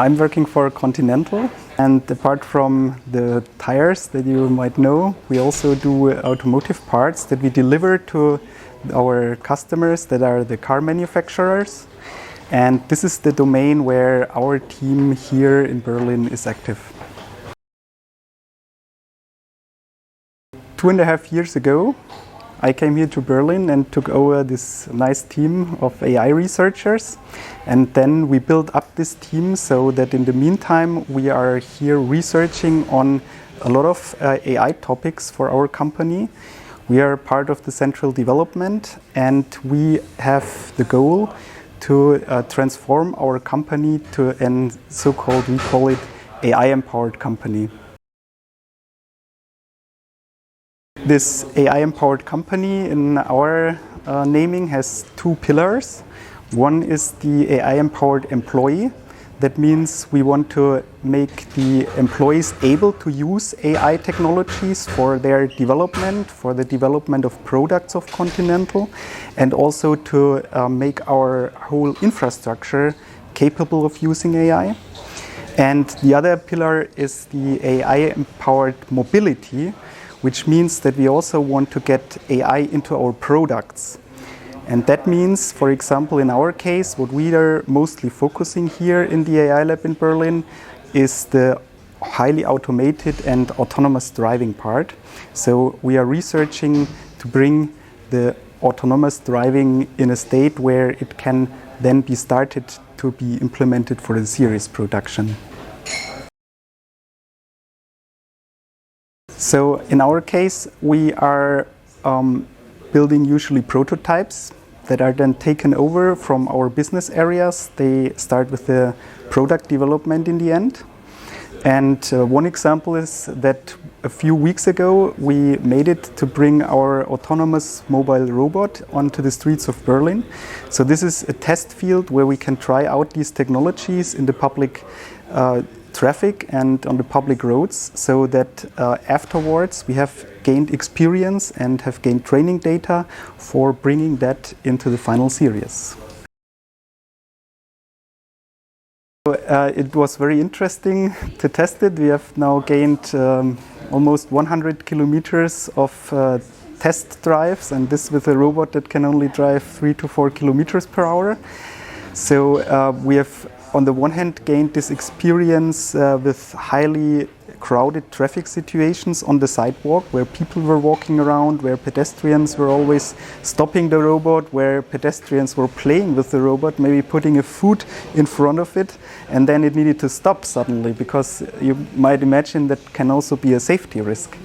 I'm working for Continental, and apart from the tires that you might know, we also do automotive parts that we deliver to our customers that are the car manufacturers. And this is the domain where our team here in Berlin is active. 2.5 years ago, I came here to Berlin and took over this nice team of AI researchers. And then we built up this team so that in the meantime, we are here researching on a lot of AI topics for our company. We are part of the central development, and we have the goal to transform our company to a so-called, we call it AI-empowered company. This AI-empowered company in our naming has two pillars. One is the AI-empowered employee. That means we want to make the employees able to use AI technologies for their development, for the development of products of Continental, and also to make our whole infrastructure capable of using AI. And the other pillar is the AI-empowered mobility, which means that we also want to get AI into our products. And that means, for example, in our case, what we are mostly focusing here in the AI lab in Berlin is the highly automated and autonomous driving part. So we are researching to bring the autonomous driving in a state where it can then be started to be implemented for the series production. So in our case, we are building usually prototypes that are then taken over from our business areas. They start with the product development in the end. And one example is that a few weeks ago, we made it to bring our autonomous mobile robot onto the streets of Berlin. So this is a test field where we can try out these technologies in the public traffic and on the public roads, so that afterwards we have gained experience and have gained training data for bringing that into the final series. So, it was very interesting to test it. We have now gained almost 100 kilometers of test drives, and this with a robot that can only drive 3 to 4 kilometers per hour. So we have on the one hand gained this experience with highly crowded traffic situations on the sidewalk, where people were walking around, where pedestrians were always stopping the robot, where pedestrians were playing with the robot, maybe putting a food in front of it, and then it needed to stop suddenly, because you might imagine that can also be a safety risk.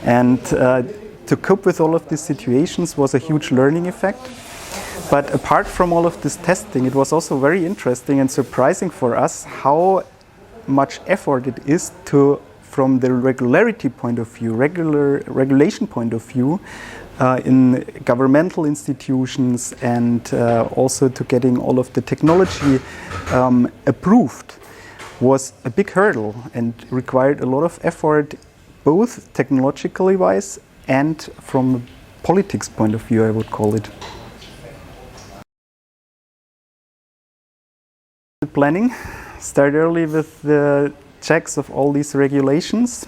And to cope with all of these situations was a huge learning effect. But apart from all of this testing, it was also very interesting and surprising for us how much effort it is to, from the regularity point of view, regulation point of view, in governmental institutions, and also to getting all of the technology approved, was a big hurdle and required a lot of effort, both technologically wise and from a politics point of view, I would call it. Planning, start early with the checks of all these regulations,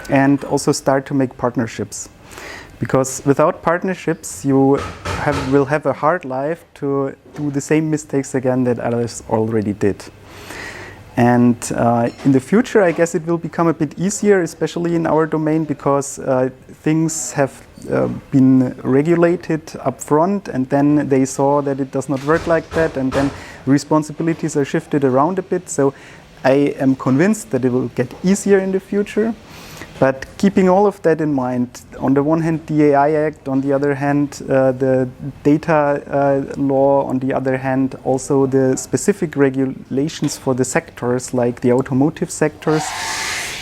and also start to make partnerships. Because without partnerships, you will have a hard life to do the same mistakes again that others already did. And in the future, I guess it will become a bit easier, especially in our domain, because things have been regulated up front, and then they saw that it does not work like that, and then responsibilities are shifted around a bit. So I am convinced that it will get easier in the future. But keeping all of that in mind, on the one hand the AI Act, on the other hand the data law, on the other hand also the specific regulations for the sectors like the automotive sectors,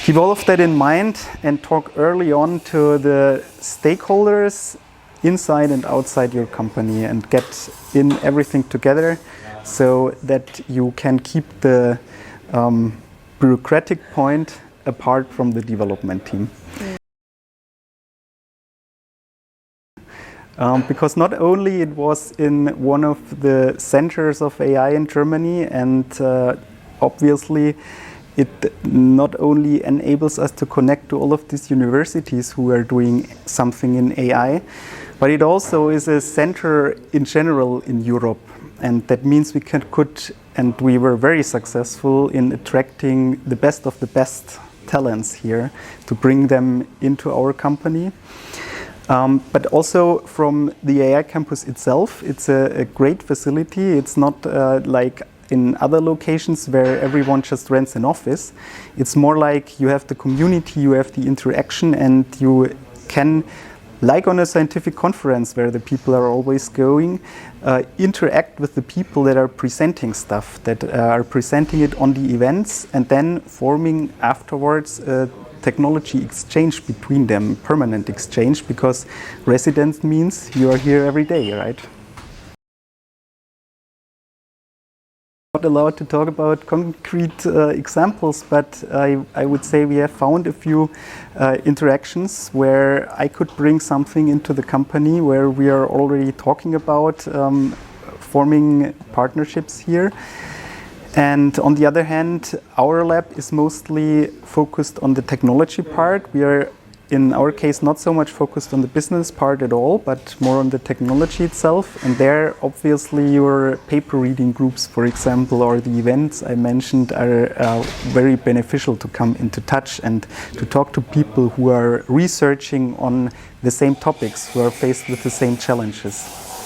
keep all of that in mind and talk early on to the stakeholders inside and outside your company, and get in everything together so that you can keep the bureaucratic point apart from the development team. Because not only it was in one of the centers of AI in Germany, and obviously it not only enables us to connect to all of these universities who are doing something in AI, but it also is a center in general in Europe. And that means we were very successful in attracting the best of the best talents here to bring them into our company. But also from the AI campus itself, it's a great facility. It's not like in other locations where everyone just rents an office. It's more like you have the community, you have the interaction, and you can, like on a scientific conference where the people are always going, interact with the people that are presenting stuff, that are presenting it on the events, and then forming afterwards a technology exchange between them, permanent exchange, because residence means you are here every day, right? Not allowed to talk about concrete examples, but I would say we have found a few interactions where I could bring something into the company where we are already talking about forming partnerships here. And on the other hand, our lab is mostly focused on the technology part. We are, in our case, not so much focused on the business part at all, but more on the technology itself. And there, obviously, your paper reading groups, for example, or the events I mentioned are very beneficial to come into touch and to talk to people who are researching on the same topics, who are faced with the same challenges.